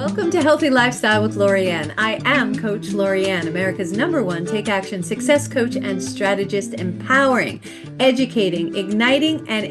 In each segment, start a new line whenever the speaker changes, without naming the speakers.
Welcome to Healthy Lifestyle with Lorianne. I am Coach Lorianne, America's #1 take action success coach and strategist, empowering, educating, igniting, and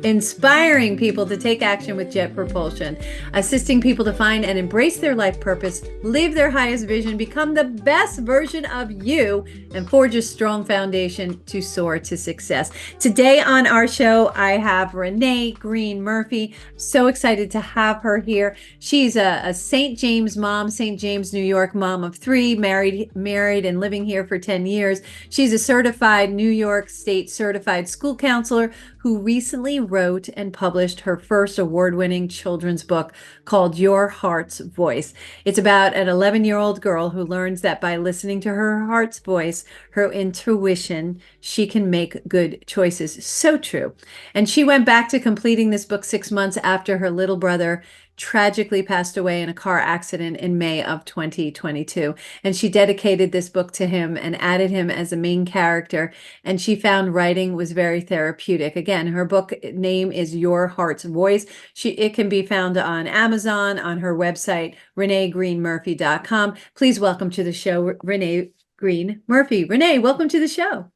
inspiring people to take action with jet propulsion, assisting people to find and embrace their life purpose, live their highest vision, become the best version of you, and forge a strong foundation to soar to success. Today on our show, I have Renee Greene Murphy. So excited to have her here. She's a St. James mom, St. James, New York mom of 3, married and living here for 10 years. She's a certified New York State certified school counselor who recently wrote and published her first award-winning children's book called Your Heart's Voice. It's about an 11-year-old girl who learns that by listening to her heart's voice, her intuition, she can make good choices. So true. And she went back to completing this book 6 months after her little brother tragically passed away in a car accident in May of 2022. And she dedicated this book to him and added him as a main character. And she found writing was very therapeutic. Again, her book name is Your Heart's Voice. It can be found on Amazon, on her website, reneegreenemurphy.com. Please welcome to the show, Renee Greene Murphy. Renee, welcome to the show.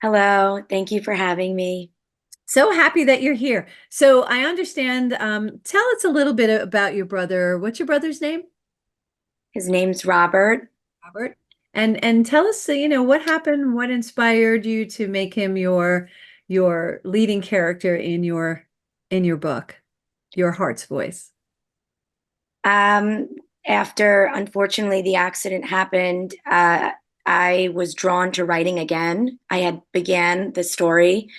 Hello, thank you for having me.
So happy that you're here. So I understand, tell us a little bit about your brother. What's your brother's name?
His name's Robert.
Robert. And tell us, what happened, what inspired you to make him your leading character in your book, Your Heart's Voice.
After, unfortunately, the accident happened, I was drawn to writing again. I had began the story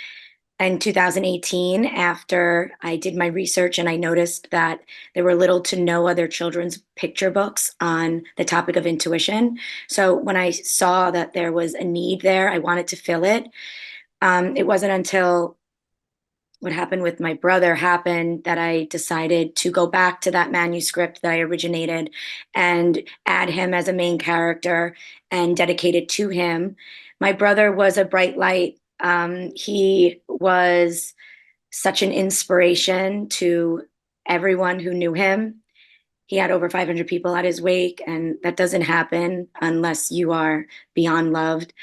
in 2018 after I did my research, and I noticed that there were little to no other children's picture books on the topic of intuition. So when I saw that there was a need there, I wanted to fill it. It wasn't until what happened with my brother happened that I decided to go back to that manuscript that I originated and add him as a main character and dedicate it to him. My brother was a bright light. He was such an inspiration to everyone who knew him. He had over 500 people at his wake, and that doesn't happen unless you are beyond loved.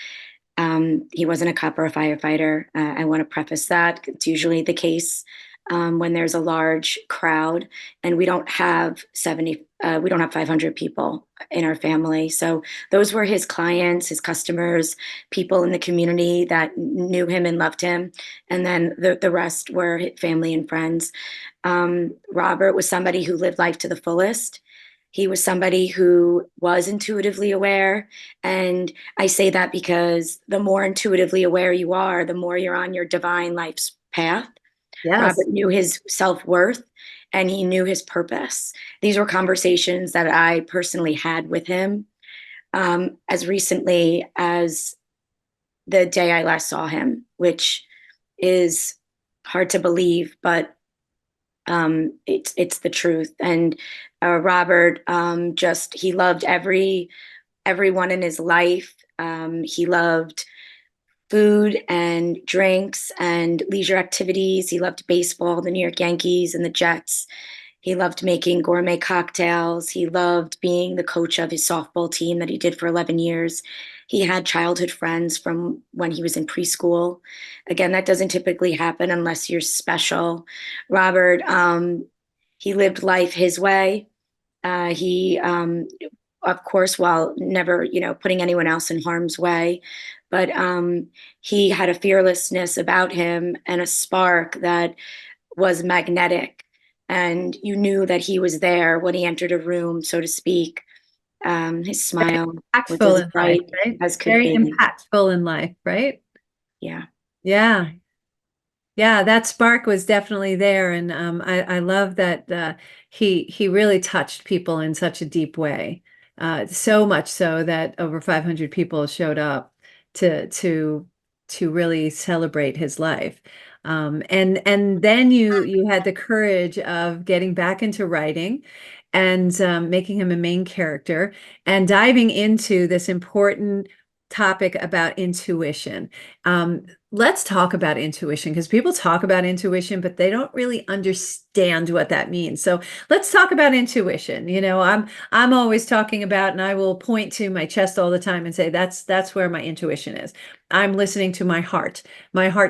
He wasn't a cop or a firefighter. I want to preface that. It's usually the case when there's a large crowd, and we don't have 500 people in our family. So those were his clients, his customers, people in the community that knew him and loved him. And then the rest were family and friends. Robert was somebody who lived life to the fullest. He was somebody who was intuitively aware. And I say that because the more intuitively aware you are, the more you're on your divine life's path.
Yes.
Robert knew his self-worth and he knew his purpose. These were conversations that I personally had with him as recently as the day I last saw him, which is hard to believe, but it's the truth. And Robert he loved everyone in his life. He loved food and drinks and leisure activities. He loved baseball, the New York Yankees and the Jets. He loved making gourmet cocktails. He loved being the coach of his softball team that he did for 11 years. He had childhood friends from when he was in preschool. Again, that doesn't typically happen unless you're special. Robert, he lived life his way. He, of course, while never, putting anyone else in harm's way, but he had a fearlessness about him and a spark that was magnetic. And you knew that he was there when he entered a room, so to speak. His smile was as bright as could
Very
be.
impactful in life, right?
Yeah.
Yeah. Yeah, that spark was definitely there. And I love that he really touched people in such a deep way. So much so that over 500 people showed up to really celebrate his life. And then you had the courage of getting back into writing and making him a main character and diving into this important topic about intuition. Um, let's talk about intuition because people talk about intuition, but they don't really understand what that means. So let's talk about intuition. I'm always talking about, and I will point to my chest all the time and say that's where my intuition is. I'm listening to my heart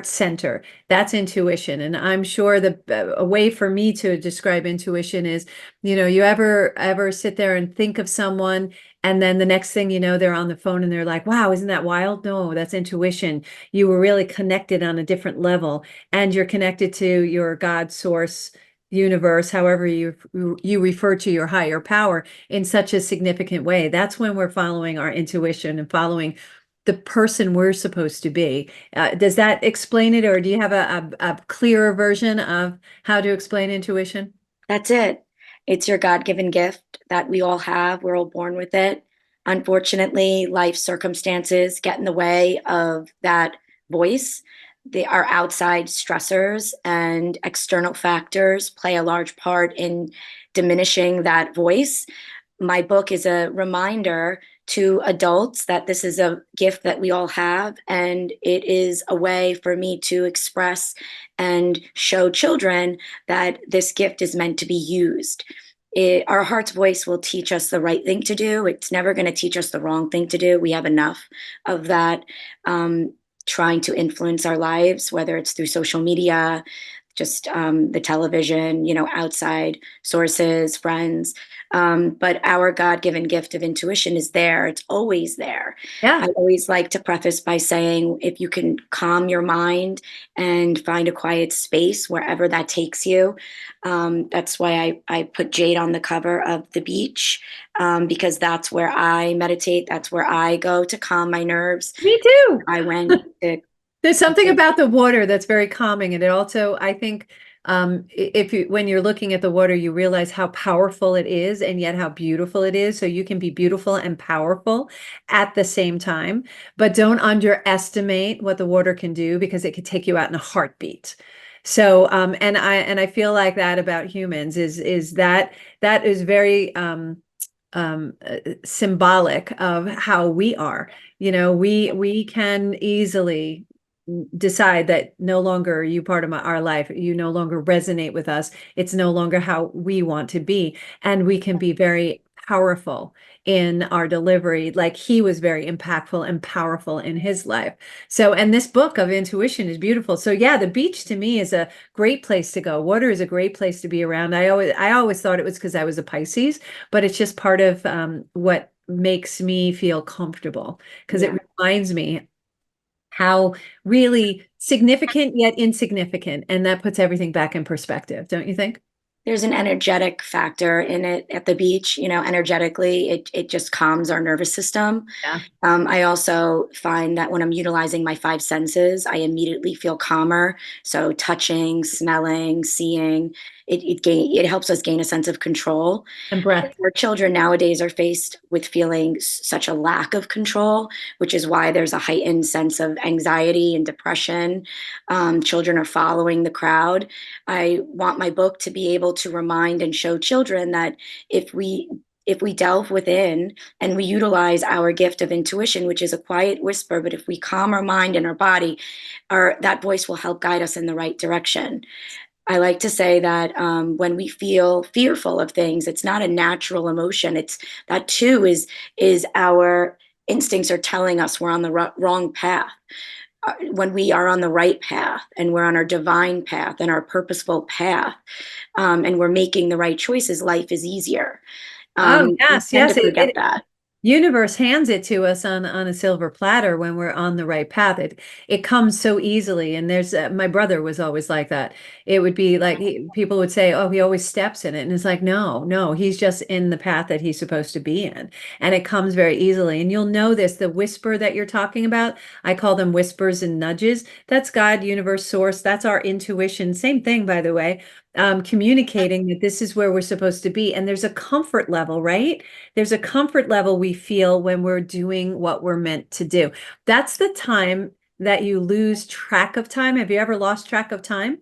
center. That's intuition. And I'm sure a way for me to describe intuition is, you ever sit there and think of someone, and then the next thing you know, they're on the phone and they're like, wow, isn't that wild? No, that's intuition. You were really connected on a different level, and you're connected to your God source universe, however you refer to your higher power in such a significant way. That's when we're following our intuition and following the person we're supposed to be. Does that explain it, or do you have a clearer version of how to explain intuition?
That's it. It's your God-given gift that we all have. We're all born with it. Unfortunately, life circumstances get in the way of that voice. Our outside stressors and external factors play a large part in diminishing that voice. My book is a reminder to adults that this is a gift that we all have, and it is a way for me to express and show children that this gift is meant to be used. Our heart's voice will teach us the right thing to do. It's never going to teach us the wrong thing to do. We have enough of that trying to influence our lives, whether it's through social media, just the television, outside sources, friends. But our God-given gift of intuition is there. It's always there. I
Yeah.
always like to preface by saying, if you can calm your mind and find a quiet space wherever that takes you. That's why I put jade on the cover of The Beach, because that's where I meditate. That's where I go to calm my nerves.
Me too.
I went to
There's something about the water that's very calming, and it also, I think, if you when you're looking at the water, you realize how powerful it is, and yet how beautiful it is. So you can be beautiful and powerful at the same time, but don't underestimate what the water can do because it could take you out in a heartbeat. So, and I feel like that about humans is that is very symbolic of how we are. We can easily decide that no longer are you part of our life. You no longer resonate with us. It's no longer how we want to be. And we can be very powerful in our delivery, like he was very impactful and powerful in his life. So, and this book of intuition is beautiful. So yeah, the beach to me is a great place to go. Water is a great place to be around. I always thought it was because I was a Pisces, but it's just part of what makes me feel comfortable because it
yeah.
reminds me how really significant yet insignificant. And that puts everything back in perspective, don't you think?
There's an energetic factor in it at the beach. Energetically, it just calms our nervous system.
Yeah.
I also find that when I'm utilizing my five senses, I immediately feel calmer. So touching, smelling, seeing, it helps us gain a sense of control.
And breath.
Our children nowadays are faced with feeling such a lack of control, which is why there's a heightened sense of anxiety and depression. Children are following the crowd. I want my book to be able to remind and show children that if we delve within and we utilize our gift of intuition, which is a quiet whisper, but if we calm our mind and our body, that voice will help guide us in the right direction. I like to say that when we feel fearful of things, it's not a natural emotion. It's that too is our instincts are telling us we're on the wrong path. When we are on the right path and we're on our divine path and our purposeful path, and we're making the right choices, life is easier.
Oh,
We
yes,
tend to
yes.
forget that.
Universe hands it to us on a silver platter when we're on the right path. It comes so easily. And there's my brother was always like that. It would be like people would say, "Oh, he always steps in it," and it's like, no, no, he's just in the path that he's supposed to be in, and it comes very easily. And you'll know this, the whisper that you're talking about. I call them whispers and nudges. That's God, universe, source. That's our intuition. Same thing, by the way. Communicating that this is where we're supposed to be, and there's a comfort level, right? There's a comfort level we feel when we're doing what we're meant to do. That's the time that you lose track of time. Have you ever lost track of time?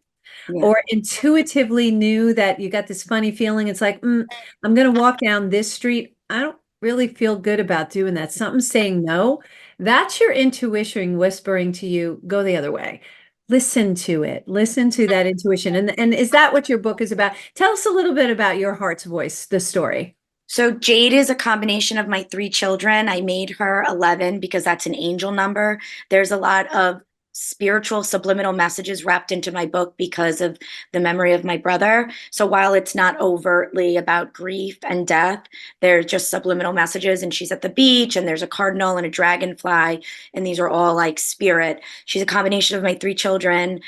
Yeah.
Or intuitively knew that you got this funny feeling? It's like, I'm going to walk down this street. I don't really feel good about doing that. Something's saying no. That's your intuition whispering to you, go the other way. Listen to it. Listen to that intuition. And is that what your book is about? Tell us a little bit about your heart's voice, the story.
So Jade is a combination of my three children. I made her 11 because that's an angel number. There's a lot of spiritual subliminal messages wrapped into my book because of the memory of my brother. So while it's not overtly about grief and death, there's just subliminal messages. And she's at the beach, and there's a cardinal and a dragonfly, and these are all like spirit. She's a combination of my three children.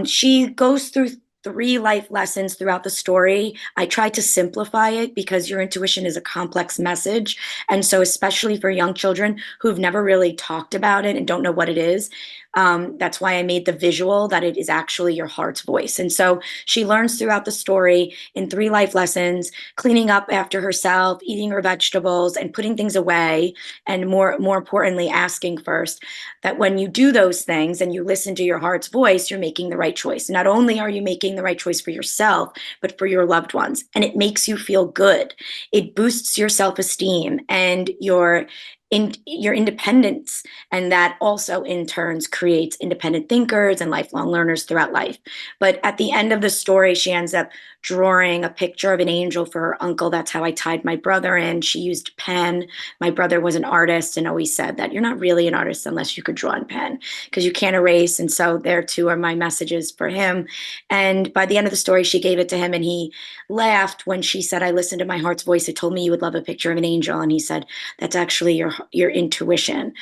She goes through three life lessons throughout the story. I try to simplify it because your intuition is a complex message. And so, especially for young children who've never really talked about it and don't know what it is, that's why I made the visual that it is actually your heart's voice. And so she learns throughout the story in three life lessons, cleaning up after herself, eating her vegetables, and putting things away. And more importantly, asking first that when you do those things and you listen to your heart's voice, you're making the right choice. Not only are you making the right choice for yourself, but for your loved ones. And it makes you feel good. It boosts your self-esteem and your independence, and that also in turns creates independent thinkers and lifelong learners throughout life. But at the end of the story, she ends up drawing a picture of an angel for her uncle. That's how I tied my brother in. She used pen. My brother was an artist and always said that you're not really an artist unless you could draw in pen, because you can't erase. And so there too are my messages for him. And by the end of the story, she gave it to him, and he laughed when she said, I listened to my heart's voice. It told me you would love a picture of an angel. And he said, that's actually your intuition.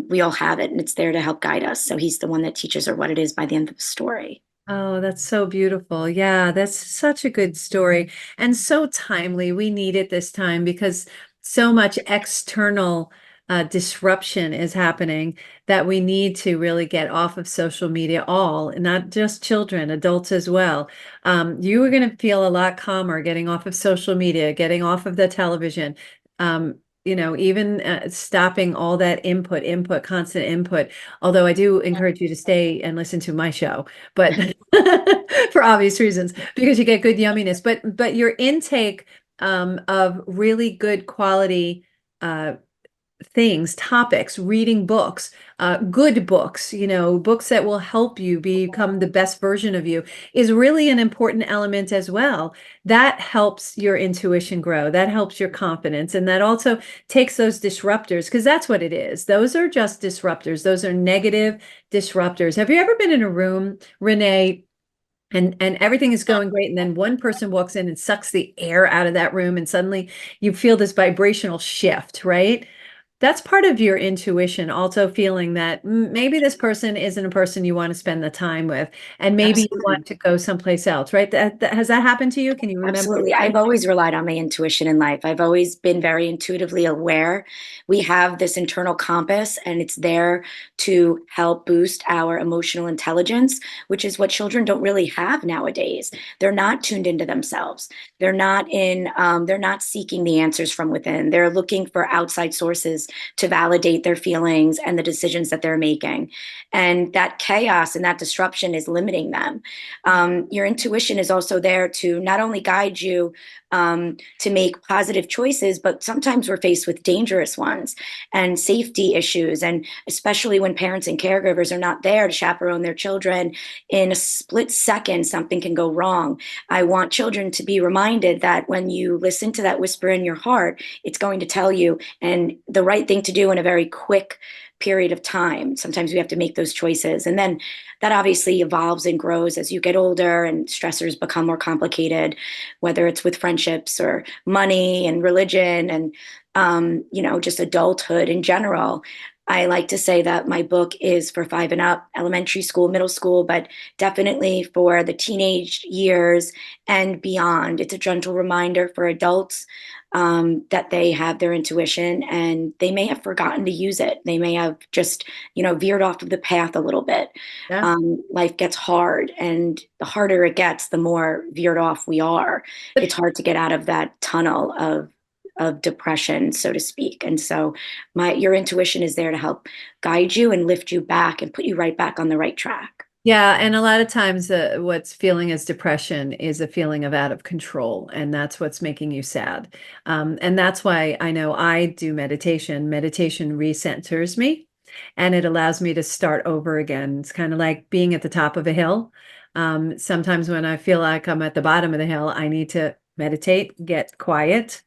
We all have it, and it's there to help guide us. So he's the one that teaches her what it is by the end of the story.
Oh, that's so beautiful. Yeah, that's such a good story and so timely. We need it this time because so much external disruption is happening that we need to really get off of social media, all, not just children, adults as well. You are going to feel a lot calmer getting off of social media, getting off of the television. Even stopping all that constant input. Although I do encourage you to stay and listen to my show, but for obvious reasons, because you get good yumminess. But your intake of really good quality things, topics, reading books, good books, books that will help you become the best version of you is really an important element as well. That helps your intuition grow. That helps your confidence. And that also takes those disruptors, because that's what it is. Those are just disruptors. Those are negative disruptors. Have you ever been in a room, Renee, and everything is going great, and then one person walks in and sucks the air out of that room, and suddenly you feel this vibrational shift, right? That's part of your intuition, also feeling that maybe this person isn't a person you want to spend the time with, and maybe you
Absolutely.
want to go someplace else, right? Has that happened to you? Can you remember?
Absolutely. I've always relied on my intuition in life. I've always been very intuitively aware. We have this internal compass, and it's there to help boost our emotional intelligence, which is what children don't really have nowadays. They're not tuned into themselves. They're not seeking the answers from within. They're looking for outside sources to validate their feelings and the decisions that they're making. And that chaos and that disruption is limiting them. Your intuition is also there to not only guide you to make positive choices, but sometimes we're faced with dangerous ones and safety issues. And especially when parents and caregivers are not there to chaperone their children, in a split second, something can go wrong. I want children to be reminded that when you listen to that whisper in your heart, it's going to tell you and the right thing to do in a very quick period of time. Sometimes we have to make those choices. And then that obviously evolves and grows as you get older and stressors become more complicated, whether it's with friendships or money and religion and, just adulthood in general. I like to say that my book is for 5 and up, elementary school, middle school, but definitely for the teenage years and beyond. It's a gentle reminder for adults that they have their intuition and they may have forgotten to use it. They may have just, veered off of the path a little bit.
Yeah.
Life gets hard, and the harder it gets, the more veered off we are. It's hard to get out of that tunnel of depression, so to speak. And so your intuition is there to help guide you and lift you back and put you right back on the right track.
Yeah, and a lot of times what's feeling as depression is a feeling of out of control, and that's what's making you sad. And that's why I know I do meditation. Meditation recenters me, and it allows me to start over again. It's kind of like being at the top of a hill. Sometimes when I feel like I'm at the bottom of the hill, I need to meditate, get quiet,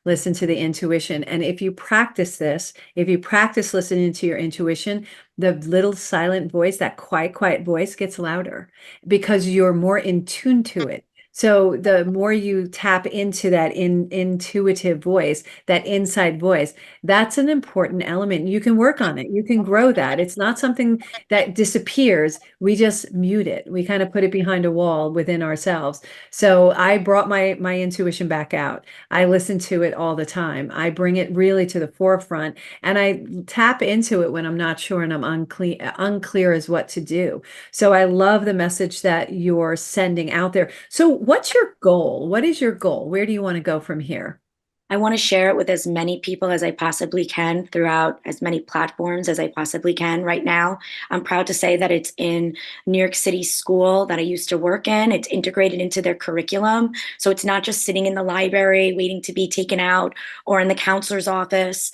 listen to the intuition. And if you practice this, if you practice listening to your intuition, the little silent voice, that quiet voice gets louder because you're more in tune to it. So the more you tap into that intuitive voice, that inside voice, that's an important element. You can work on it. You can grow that. It's not something that disappears. We just mute it. We kind of put it behind a wall within ourselves. So I brought my intuition back out. I listen to it all the time. I bring it really to the forefront and I tap into it when I'm not sure and I'm unclear as what to do. So I love the message that you're sending out there. So what's your goal? What is your goal? Where do you want to go from here?
I want to share it with as many people as I possibly can throughout as many platforms as I possibly can right now. I'm proud to say that it's in New York City school that I used to work in. It's integrated into their curriculum. So it's not just sitting in the library waiting to be taken out or in the counselor's office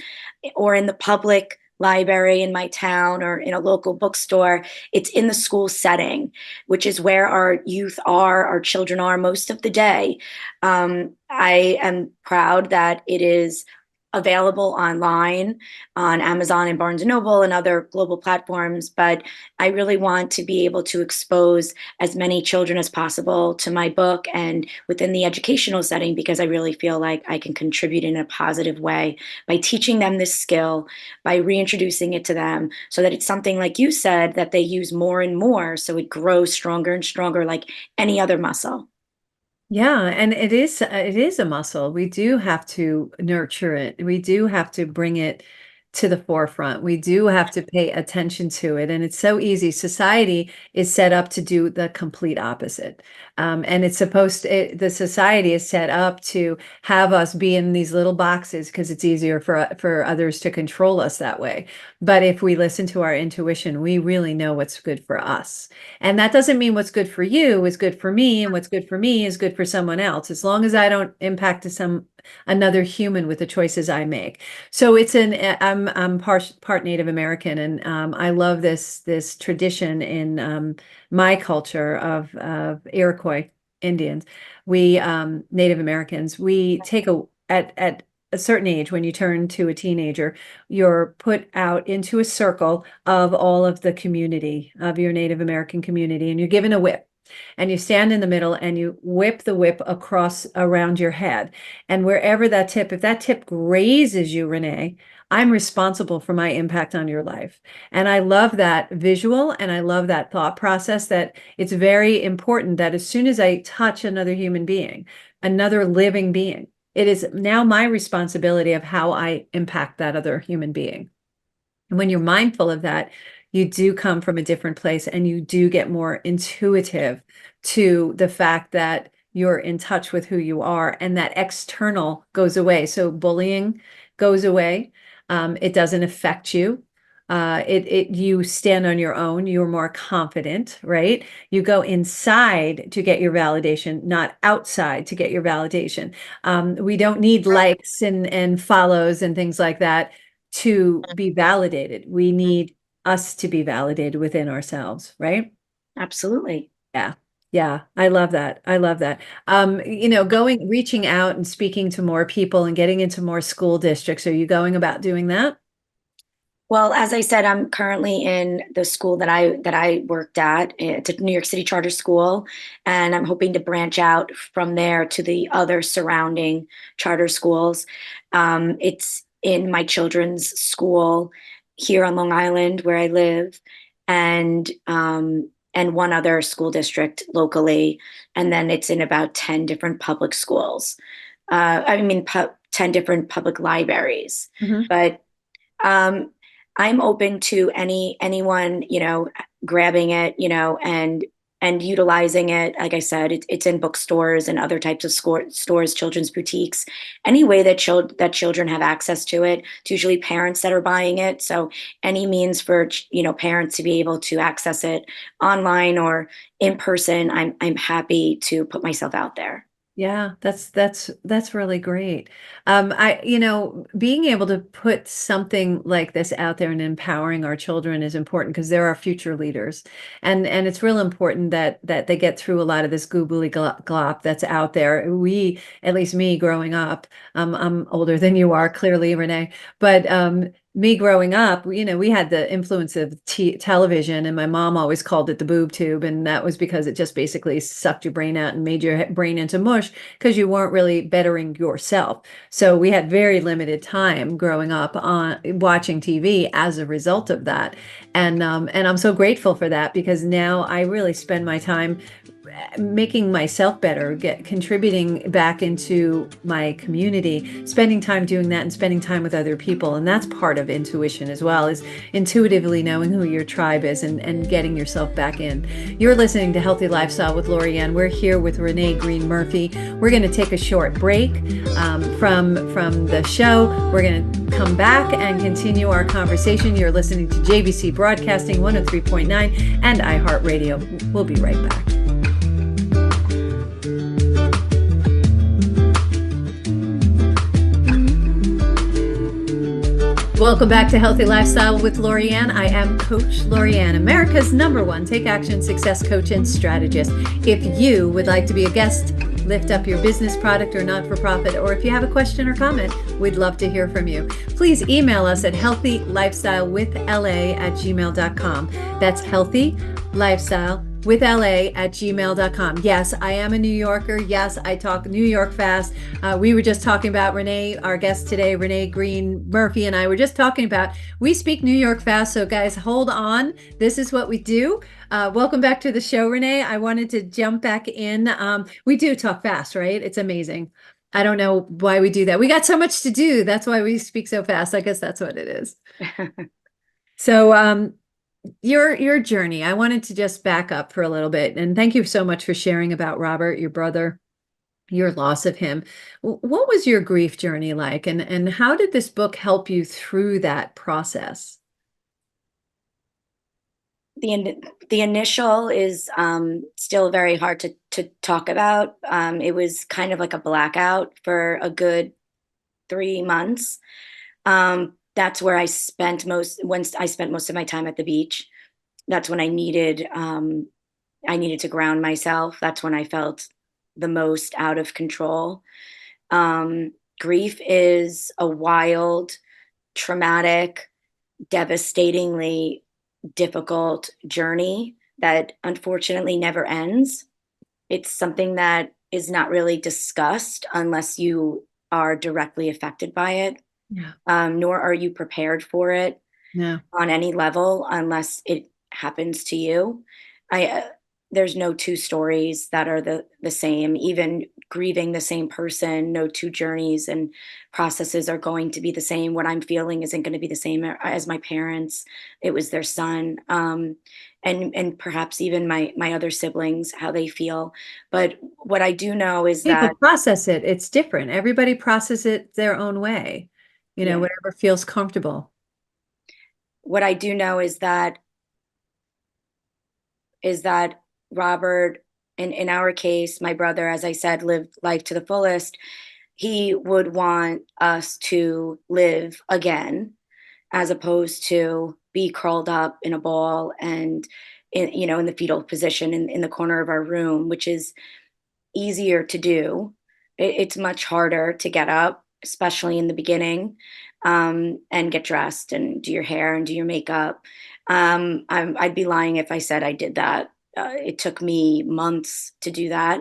or in the public library in my town or in a local bookstore. It's in the school setting, which is where our youth are, our children are most of the day. I am proud that it is available online on Amazon and Barnes and Noble and other global platforms, but I really want to be able to expose as many children as possible to my book and within the educational setting because I really feel like I can contribute in a positive way by teaching them this skill, by reintroducing it to them so that it's something like you said that they use more and more so it grows stronger and stronger like any other muscle.
Yeah, and it is a muscle. We do have to nurture it. We do have to bring it to the forefront. We do have to pay attention to it. And it's so easy. Society is set up to do the complete opposite. And it's the society is set up to have us be in these little boxes because it's easier for others to control us that way. But if we listen to our intuition, we really know what's good for us. And that doesn't mean what's good for you is good for me, and what's good for me is good for someone else, as long as I don't impact another human with the choices I make. So I'm part Native American, and I love this tradition in my culture of Iroquois Indians. We Native Americans, we take at a certain age, when you turn to a teenager, you're put out into a circle of all of the community of your Native American community, and you're given a whip. And you stand in the middle and you whip the whip across around your head. And wherever if that tip grazes you, Renee, I'm responsible for my impact on your life. And I love that visual and I love that thought process that it's very important that as soon as I touch another human being, another living being, it is now my responsibility of how I impact that other human being. And when you're mindful of that, you do come from a different place and you do get more intuitive to the fact that you're in touch with who you are and that external goes away. So bullying goes away. It doesn't affect you. You stand on your own. You're more confident, right? You go inside to get your validation, not outside to get your validation. We don't need likes and follows and things like that to be validated. We need us to be validated within ourselves, right?
Absolutely.
Yeah. Yeah, I love that. I love that. Reaching out and speaking to more people and getting into more school districts. Are you going about doing that?
Well, as I said, I'm currently in the school that I worked at. It's a New York City charter school, and I'm hoping to branch out from there to the other surrounding charter schools. It's in my children's school here on Long Island where I live, and one other school district locally, and then it's in about 10 different public schools. I mean, 10 different public libraries,
Mhm.
but um, I'm open to anyone, grabbing it, and and utilizing it. Like I said, it's in bookstores and other types of stores, children's boutiques, any way that children have access to it. It's usually parents that are buying it. So any means for, parents to be able to access it online or in person, I'm happy to put myself out there.
Yeah, that's really great. Being able to put something like this out there and empowering our children is important because they're our future leaders, and it's real important that they get through a lot of this googly glop that's out there. At least me, growing up, I'm older than you are, clearly, Renee, but me growing up, we had the influence of television, and my mom always called it the boob tube, and that was because it just basically sucked your brain out and made your brain into mush because you weren't really bettering yourself. So we had very limited time growing up on watching TV as a result of that, and I'm so grateful for that because now I really spend my time making myself better, contributing back into my community, spending time doing that and spending time with other people. And that's part of intuition as well, is intuitively knowing who your tribe is and getting yourself back in. You're listening to Healthy Lifestyle with Lorianne. We're here with Renee Greene Murphy. We're going to take a short break from the show. We're going to come back and continue our conversation. You're listening to JVC Broadcasting 103.9 and iHeartRadio. We'll be right back. Welcome back to Healthy Lifestyle with Lorianne. I am Coach Lorianne, America's #1 Take Action Success Coach and Strategist. If you would like to be a guest, lift up your business, product, or not-for-profit, or if you have a question or comment, we'd love to hear from you. Please email us at healthylifestylewithla@gmail.com. That's healthylifestylewithla@gmail.com. Yes, I am a New Yorker. Yes, I talk New York fast. We were just talking about Renee, our guest today, Renee Greene Murphy, and I were just talking about we speak New York fast. So guys, hold on. This is what we do. Welcome back to the show, Renee. I wanted to jump back in. We do talk fast, right? It's amazing. I don't know why we do that. We got so much to do. That's why we speak so fast. I guess that's what it is. So, your journey, I wanted to just back up for a little bit. And thank you so much for sharing about Robert, your brother, your loss of him. What was your grief journey like? And how did this book help you through that process?
The initial is still very hard to talk about. It was kind of like a blackout for a good 3 months. That's where when I spent most of my time at the beach. That's when I needed to ground myself. That's when I felt the most out of control. Grief is a wild, traumatic, devastatingly difficult journey that unfortunately never ends. It's something that is not really discussed unless you are directly affected by it,
Yeah.
nor are you prepared for it
Yeah.
on any level unless it happens to you. I There's no two stories that are the same. Even grieving the same person, no two journeys and processes are going to be the same. What I'm feeling isn't going to be the same as my parents. It was their son, and perhaps even my other siblings, how they feel. But what I do know is
People
that,
process it. It's different. Everybody processes it their own way,
yeah,
whatever feels comfortable.
what I do know is that Robert, in our case, my brother, as I said, lived life to the fullest. He would want us to live again, as opposed to be curled up in a ball and in the fetal position in the corner of our room, which is easier to do. It's much harder to get up, especially in the beginning, and get dressed and do your hair and do your makeup. I'd be lying if I said I did that. It took me months to do that.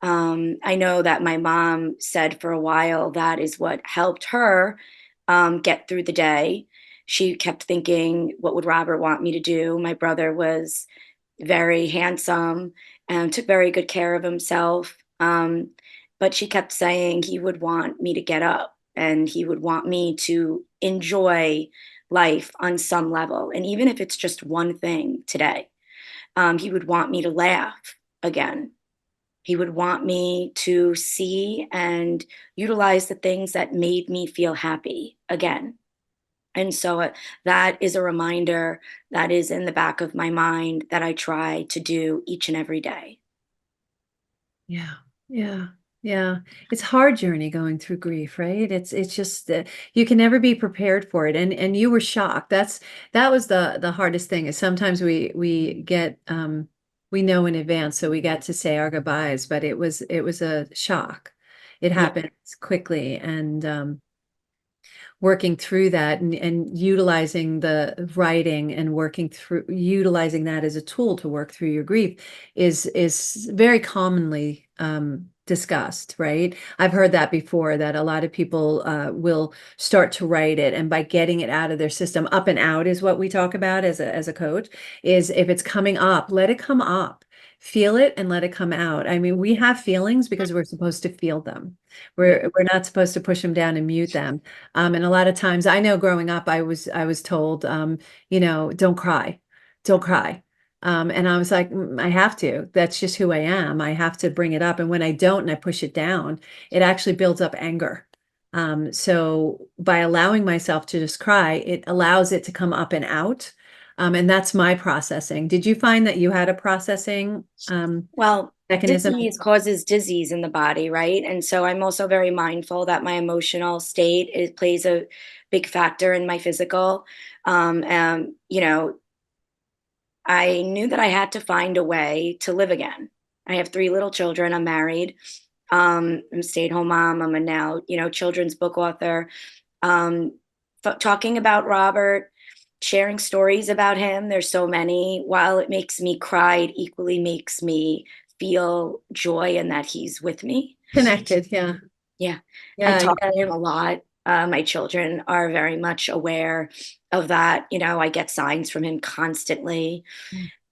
I know that my mom said for a while that is what helped her get through the day. She kept thinking, what would Robert want me to do? My brother was very handsome and took very good care of himself. But she kept saying he would want me to get up and he would want me to enjoy life on some level. And even if it's just one thing today, He would want me to laugh again. He would want me to see and utilize the things that made me feel happy again. And so that is a reminder that is in the back of my mind that I try to do each and every day.
Yeah, yeah, yeah. It's hard journey going through grief, right? It's just you can never be prepared for it, and you were shocked. That was the hardest thing. Is sometimes we get we know in advance, so we get to say our goodbyes, but it was a shock. It
Yeah.
happened quickly, and working through that and utilizing the writing and working through utilizing that as a tool to work through your grief is very commonly discussed, right? I've heard that before, that a lot of people will start to write it, and by getting it out of their system, up and out is what we talk about as a coach, is if it's coming up, let it come up. Feel it and let it come out. I mean, we have feelings because we're supposed to feel them.
Yeah.
We're not supposed to push them down and mute them. And a lot of times, I know growing up, I was told, don't cry, don't cry. And I was like, I have to. That's just who I am. I have to bring it up. And when I don't and I push it down, it actually builds up anger. So by allowing myself to just cry, it allows it to come up and out. And that's my processing. Did you find that you had a processing
Well,
mechanism?
disease causes disease in the body, right? And so I'm also very mindful that my emotional state plays a big factor in my physical. You know, I knew that I had to find a way to live again. I have three little children. I'm married. I'm a stay-at-home mom. I'm a now, children's book author. Um, Talking about Robert, sharing stories about him. There's so many. While it makes me cry, it equally makes me feel joy and that he's with me.
Connected, yeah.
Yeah, I
Yeah,
talk
yeah.
to him a lot. My children are very much aware of that. I get signs from him constantly,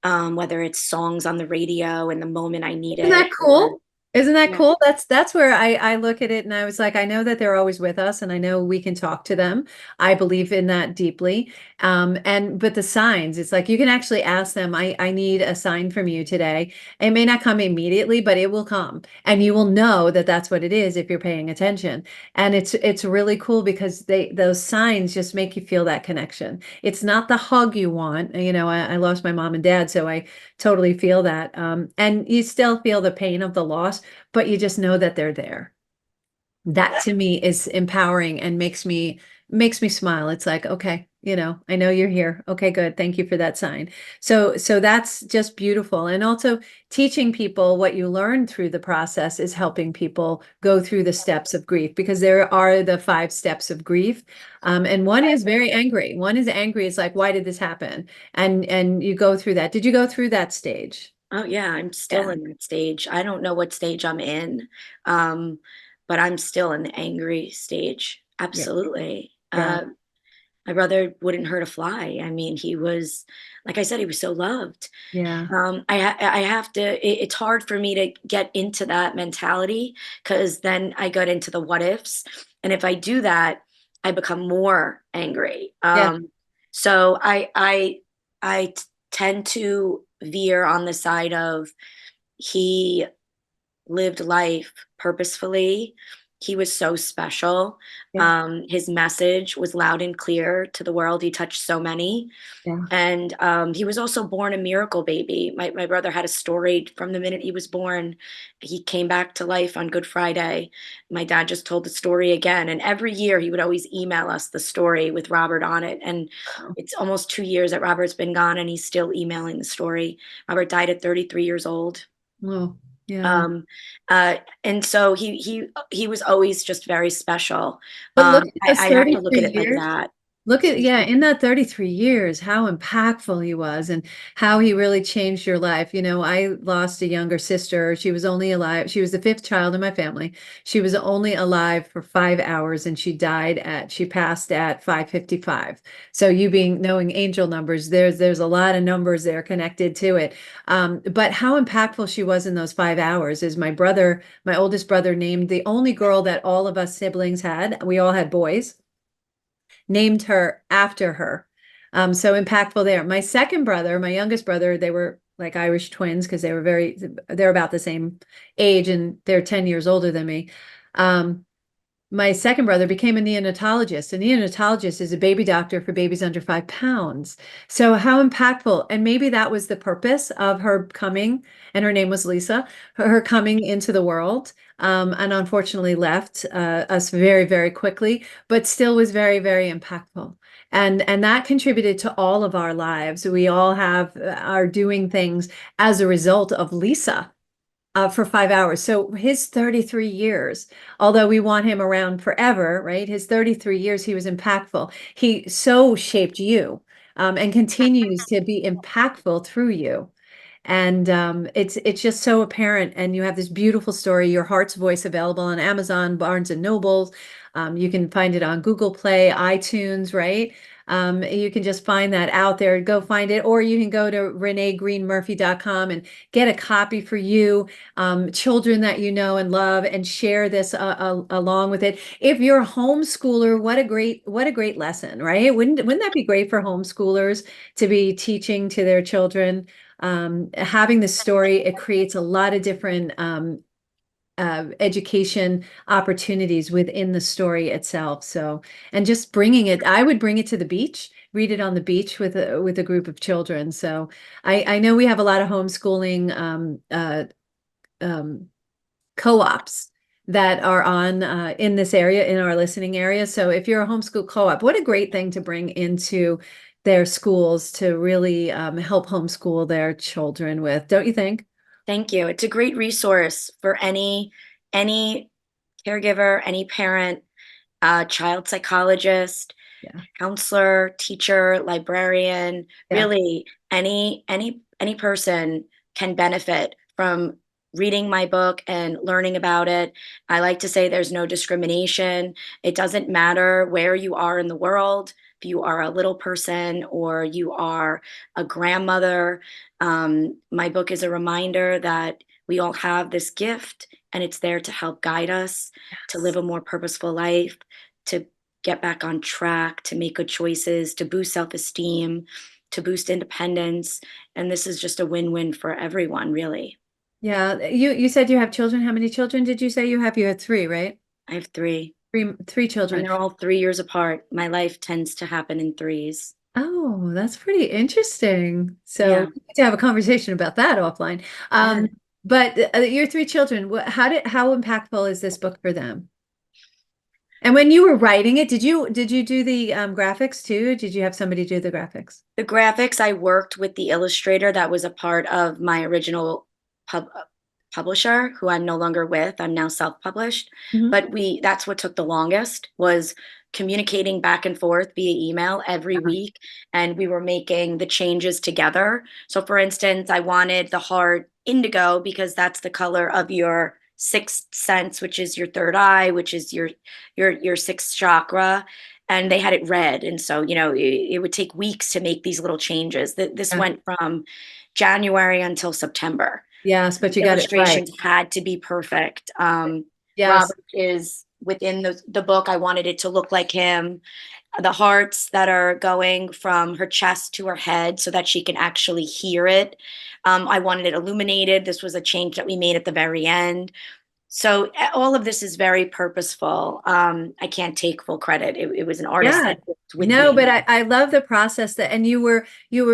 whether it's songs on the radio in the moment I need
Isn't
it,
that
or
cool? Isn't that
yeah.
cool? That's where I look at it and I was like, I know that they're always with us and I know we can talk to them. I believe in that deeply. And but the signs, it's like you can actually ask them, I need a sign from you today. It may not come immediately, but it will come. And you will know that that's what it is if you're paying attention. And it's really cool because those signs just make you feel that connection. It's not the hug you want. I lost my mom and dad, so I totally feel that. And you still feel the pain of the loss, but you just know that they're there. That to me is empowering and makes me smile. It's like, okay, I know you're here. Okay, good. Thank you for that sign. So that's just beautiful. And also teaching people what you learn through the process is helping people go through the steps of grief, because there are the 5 steps of grief. And one is very angry. One is angry. It's like, why did this happen? And you go through that. Did you go through that stage?
Oh yeah, I'm still
Yeah.
in that stage. I don't know what stage I'm in, um, but I'm still in the angry stage.
Yeah.
Absolutely.
Yeah.
My brother wouldn't hurt a fly. I mean, he was, like I said, he was so loved.
Yeah.
I have to. It's hard for me to get into that mentality because then I get into the what ifs, and if I do that, I become more angry.
Yeah.
So tend to veer on the side of he lived life purposefully. He was so special.
Yeah.
His message was loud and clear to the world. He touched so many.
Yeah.
And he was also born a miracle baby. My brother had a story from the minute he was born. He came back to life on Good Friday. My dad just told the story again. And every year he would always email us the story with Robert on it. And
Wow.
it's almost 2 years that Robert's been gone and he's still emailing the story. Robert died at 33 years old.
Oh, yeah.
Um, and so he was always just very special.
But look at those
I have to look at
33
it like
years.
that.
Look at,
Excuse
yeah,
me.
in that 33 years, how impactful he was and how he really changed your life. I lost a younger sister. She was only alive. She was the fifth child in my family. She was only alive for 5 hours and she passed at 5:55. So you knowing angel numbers, there's a lot of numbers there connected to it. But how impactful she was in those 5 hours is my oldest brother named the only girl that all of us siblings had. We all had boys, named her after her. So impactful there. My second brother, my youngest brother, they were like Irish twins, because they're about the same age and they're 10 years older than me. Um, my second brother became a neonatologist. A neonatologist is a baby doctor for babies under 5 pounds. So how impactful. And maybe that was the purpose of her coming, and her name was Lisa, her coming into the world. And unfortunately left us very, very quickly, but still was very, very impactful. And that contributed to all of our lives. We all are doing things as a result of Lisa for 5 hours. So his 33 years, although we want him around forever, right? His 33 years, he was impactful. He so shaped you, and continues to be impactful through you. And it's just so apparent. And you have this beautiful story, Your Heart's Voice, available on Amazon, Barnes and Nobles. You can find it on Google Play, iTunes, right? You can just find that out there. Go find it, or you can go to reneegreenemurphy.com and get a copy for you, children that you know and love, and share this along with it. If you're a homeschooler, what a great lesson, right? Wouldn't that be great for homeschoolers to be teaching to their children? Having the story, it creates a lot of different education opportunities within the story itself. So, and just bringing it, I would bring it to the beach, read it on the beach with a group of children. So, I know we have a lot of homeschooling um, co-ops that are on in this area, in our listening area. So, if you're a homeschool co-op, what a great thing to bring into their schools to really help homeschool their children with, don't you think?
Thank you. It's a great resource for any caregiver, any parent, child psychologist,
Yeah.
counselor, teacher, librarian,
Yeah.
really any person can benefit from reading my book and learning about it. I like to say there's no discrimination. It doesn't matter where you are in the world, if you are a little person or you are a grandmother. My book is a reminder that we all have this gift and it's there to help guide us to live
Yes.
a more purposeful life, to get back on track, to make good choices, to boost self-esteem, to boost independence. And this is just a win-win for everyone, really.
Yeah. You said you have children. How many children did you say you have? You had three, right?
I have three,
Three
and
children.
they're all 3 years apart. My life tends to happen in threes.
Oh, that's pretty interesting. So
Yeah.
we need to have a conversation about that offline.
Yeah.
But your three children, how impactful is this book for them? And when you were writing it, did you do the graphics too? Did you have somebody do the graphics?
The graphics, I worked with the illustrator that was a part of my original publisher, who I'm no longer with. I'm now self-published.
Mhm.
But that's what took the longest, was communicating back and forth via email every week. And we were making the changes together. So for instance, I wanted the heart indigo because that's the color of your sixth sense, which is your third eye, which is your sixth chakra, and they had it red. And so, it would take weeks to make these little changes. This
Yeah.
went from January until September.
Yes, but you got it right.
Illustrations had to be perfect.
Yes.
Robert is within the book. I wanted it to look like him. The hearts that are going from her chest to her head so that she can actually hear it. I wanted it illuminated. This was a change that we made at the very end. So all of this is very purposeful. I can't take full credit. It was an artist
Yeah.
that worked with
No, but
me.
I love the process that, and you were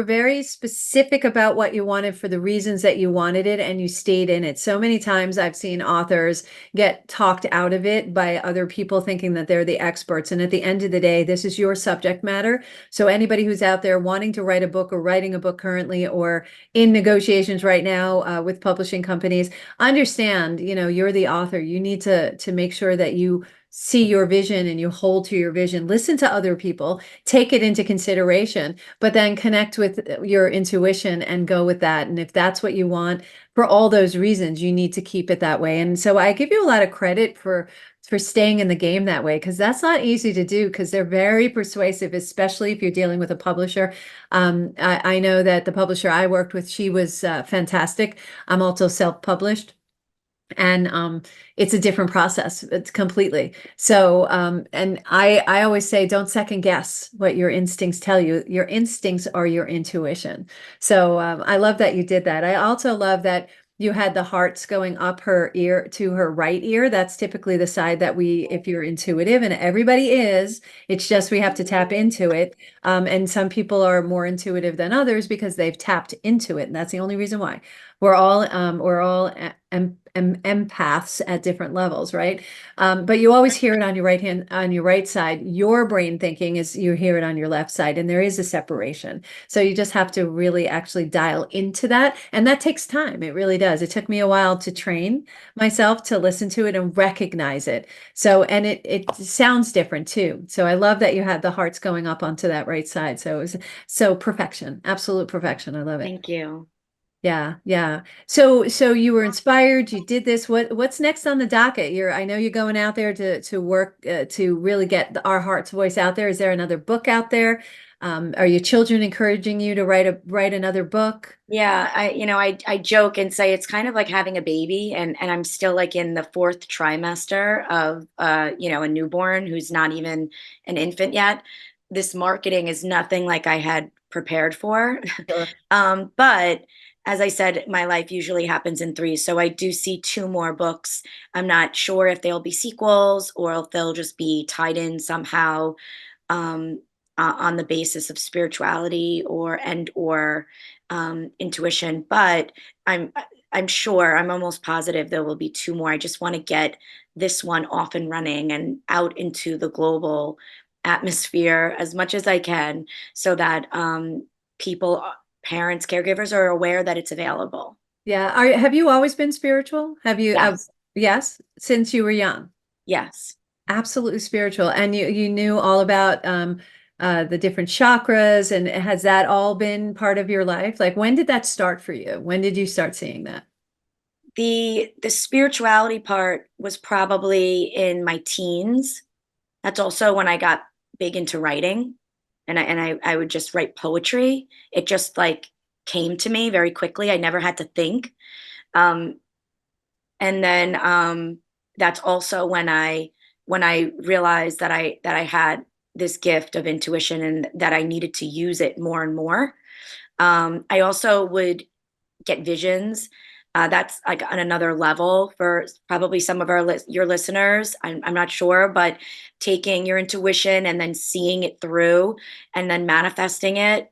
very specific about what you wanted for the reasons that you wanted it, and you stayed in it. So many times I've seen authors get talked out of it by other people thinking that they're the experts. And at the end of the day, this is your subject matter. So anybody who's out there wanting to write a book or writing a book currently or in negotiations right now with publishing companies, understand, you're the author. You need to make sure that you see your vision and you hold to your vision, listen to other people, take it into consideration, but then connect with your intuition and go with that. And if that's what you want, for all those reasons, you need to keep it that way. And so I give you a lot of credit for staying in the game that way, because that's not easy to do, because they're very persuasive, especially if you're dealing with a publisher. I know that the publisher I worked with, she was fantastic. I'm also self-published. And it's a different process. It's completely. So and I always say don't second guess what your instincts tell you. Your instincts are your intuition. So I love that you did that. I also love that you had the hearts going up her ear to her right ear. That's typically the side that we, if you're intuitive, and everybody is, it's just we have to tap into it. And some people are more intuitive than others because they've tapped into it, and that's the only reason why. We're all empaths at different levels, right? But you always hear it on your right hand, on your right side. Your brain thinking is you hear it on your left side, and there is a separation. So you just have to really actually dial into that. And that takes time. It really does. It took me a while to train myself to listen to it and recognize it. So, and it sounds different too. So I love that you had the hearts going up onto that right side. So it was so perfection, absolute perfection. I love it.
Thank you.
Yeah, yeah. So you were inspired, you did this. What's next on the docket? I know you're going out there to work to really get our heart's voice out there. Is there another book out there? Are your children encouraging you to write another book?
Yeah, I joke and say it's kind of like having a baby, and I'm still like in the fourth trimester of a newborn who's not even an infant yet. This marketing is nothing like I had prepared for.
Sure.
But as I said, my life usually happens in threes. So I do see two more books. I'm not sure if they'll be sequels or if they'll just be tied in somehow, um, on the basis of spirituality or intuition. But I'm I'm sure, I'm almost positive there will be two more. I just want to get this one off and running and out into the global atmosphere as much as I can, so that people, parents, caregivers are aware that it's available.
Yeah. Have you always been spiritual? Have you
Yes,
yes, since you were young?
yes.
Absolutely spiritual. And you knew all about the different chakras, and has that all been part of your life? Like when did that start for you? When did you start seeing that?
The spirituality part was probably in my teens. That's also when I got big into writing, and I would just write poetry. It just like came to me very quickly. I never had to think. Um, and then that's also when I realized that I had this gift of intuition and that I needed to use it more and more. I also would get visions. That's like on another level for probably some of your listeners. I'm not sure, but taking your intuition and then seeing it through and then manifesting it,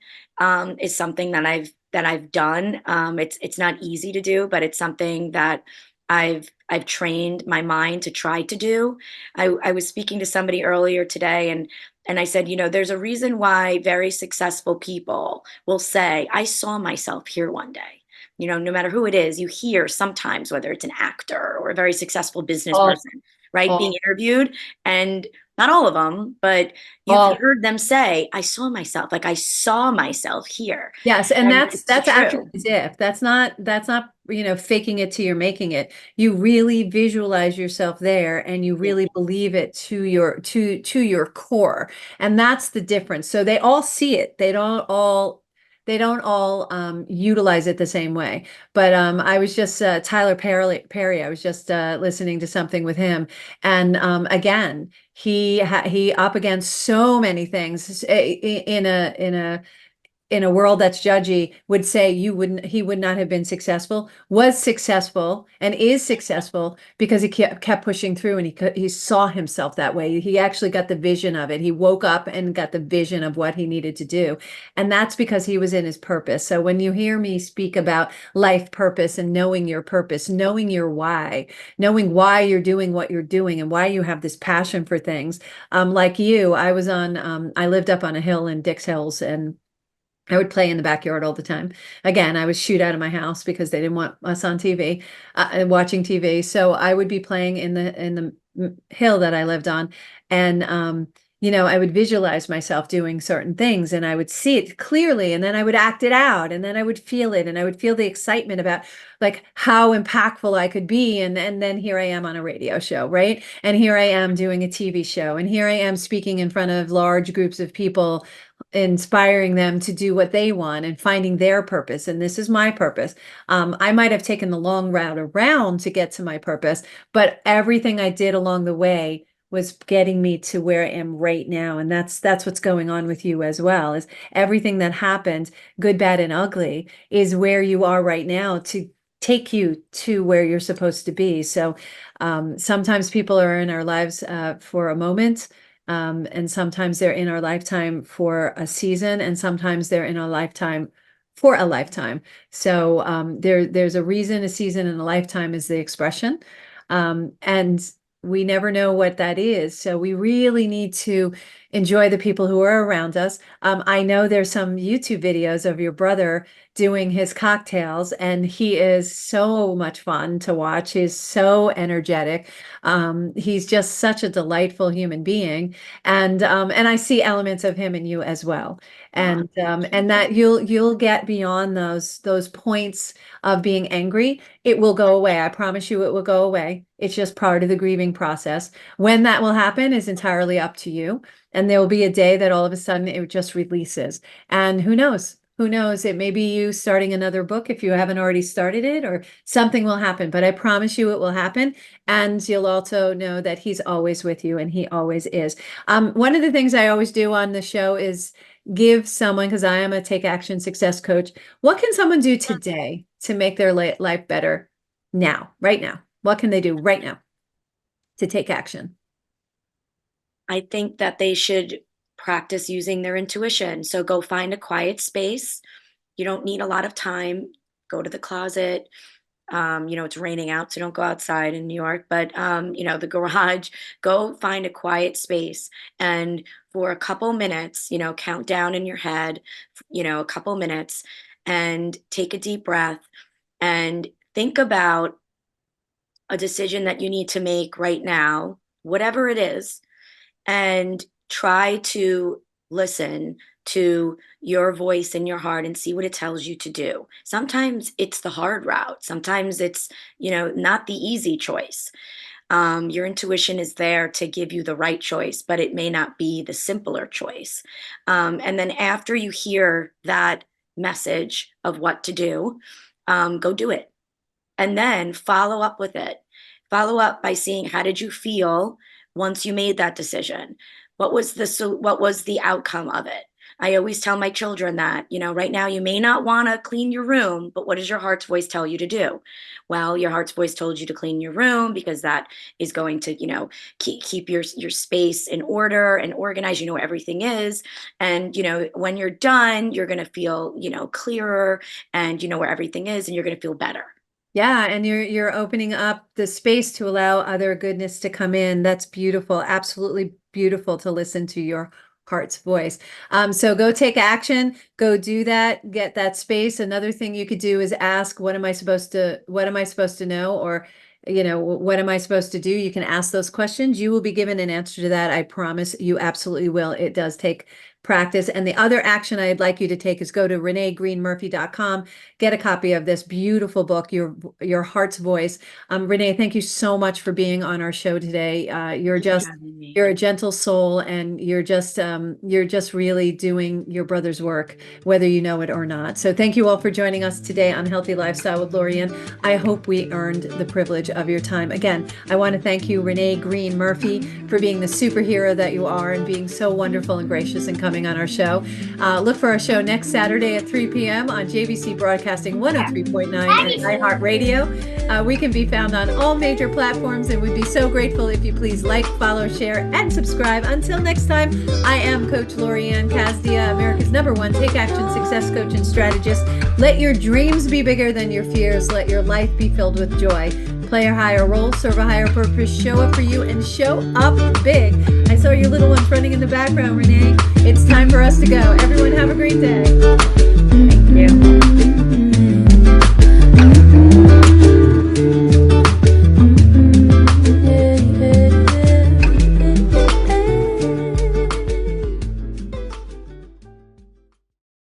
is something that I've done. It's not easy to do, but it's something that I've trained my mind to try to do. I was speaking to somebody earlier today, and I said, there's a reason why very successful people will say, I saw myself here one day. No matter who it is, you hear sometimes, whether it's an actor or a very successful business
All,
person, right, being
all,
interviewed, and not all of them, but you've
all.
heard them say, I saw myself, like I saw myself here.
Yes, and
And
that's
it's
that's acting
true.
as if. That's not, faking it till you're making it. You really visualize yourself there and you
Yeah.
really believe it to your core. And that's the difference. So they all see it. They don't all utilize it the same way. But I was just Tyler Perry. I was just listening to something with him, and again, he up against so many things in a world that's judgy would say he would not have been successful, was successful and is successful because he kept pushing through, and he saw himself that way. He actually got the vision of it. He woke up and got the vision of what he needed to do. And that's because he was in his purpose. So when you hear me speak about life purpose and knowing your purpose, knowing your why, knowing why you're doing what you're doing and why you have this passion for things, like you, I lived up on a hill in Dix Hills, and I would play in the backyard all the time. Again, I was shoot out of my house because they didn't want us on TV, and watching TV. So I would be playing in the hill that I lived on, and I would visualize myself doing certain things, and I would see it clearly, and then I would act it out, and then I would feel it, and I would feel the excitement about like how impactful I could be, and then here I am on a radio show, right? And here I am doing a TV show, and here I am speaking in front of large groups of people inspiring them to do what they want and finding their purpose. And this is my purpose. I might have taken the long route around to get to my purpose, but everything I did along the way was getting me to where I am right now. And that's what's going on with you as well, is everything that happened, good, bad, and ugly, is where you are right now to take you to where you're supposed to be. So sometimes people are in our lives for a moment, and sometimes they're in our lifetime for a season, and sometimes they're in our lifetime for a lifetime. So there's a reason, a season, and a lifetime is the expression. And we never know what that is. So we really need to enjoy the people who are around us. I know there's some YouTube videos of your brother doing his cocktails, and he is so much fun to watch. He's so energetic. He's just such a delightful human being. And I see elements of him in you as well. And that you'll get beyond those points of being angry. It will go away. I promise you it will go away. It's just part of the grieving process. When that will happen is entirely up to you. And there will be a day that all of a sudden it just releases. And who knows? Who knows? It may be you starting another book if you haven't already started it, or something will happen. But I promise you it will happen. And you'll also know that he's always with you, and he always is. One of the things I always do on the show is give someone, because I am a take action success coach, what can someone do today to make their life better now, right now? What can they do right now to take action?
I think that they should practice using their intuition. So go find a quiet space. You don't need a lot of time. Go to the closet. It's raining out, so don't go outside in New York, but the garage, go find a quiet space. And for a couple minutes, count down in your head, a couple minutes, and take a deep breath and think about a decision that you need to make right now, whatever it is, and try to listen to your voice in your heart and see what it tells you to do. Sometimes it's the hard route. Sometimes it's, not the easy choice. Your intuition is there to give you the right choice, but it may not be the simpler choice. And then after you hear that message of what to do, go do it. And then follow up with it. Follow up by seeing, how did you feel once you made that decision? What was the outcome of it? I always tell my children that, right now you may not want to clean your room, but what does your heart's voice tell you to do? Well, your heart's voice told you to clean your room because that is going to, keep your space in order and organized. You know where everything is. And, when you're done, you're going to feel, clearer, and you know where everything is, and you're going to feel better.
Yeah, and you're opening up the space to allow other goodness to come in. That's beautiful. Absolutely beautiful to listen to your heart's voice. So go take action, go do that, get that space. Another thing you could do is ask, what am I supposed to know? Or, what am I supposed to do? You can ask those questions. You will be given an answer to that. I promise you absolutely will. It does take practice. And the other action I'd like you to take is go to reneegreenemurphy.com, get a copy of this beautiful book, Your Heart's Voice. Renee, thank you so much for being on our show today. You're a gentle soul, and you're just really doing your brother's work, whether you know it or not. So thank you all for joining us today on Healthy Lifestyle with Lorianne. I hope we earned the privilege of your time. Again, I want to thank you, Renee Greene Murphy, for being the superhero that you are and being so wonderful and gracious and coming on our show. Look for our show next Saturday at 3 p.m. on JVC Broadcasting 103.9 and iHeartRadio. We can be found on all major platforms, and we'd be so grateful if you please like, follow, share, and subscribe. Until next time, I am Coach Lorianne Casdia, America's #1 Take Action Success Coach and Strategist. Let your dreams be bigger than your fears. Let your life be filled with joy. Play a higher role, serve a higher purpose, show up for you, and show up big. I saw your little ones running in the background, Renee. It's time for us to go. Everyone have a great day.
Thank you.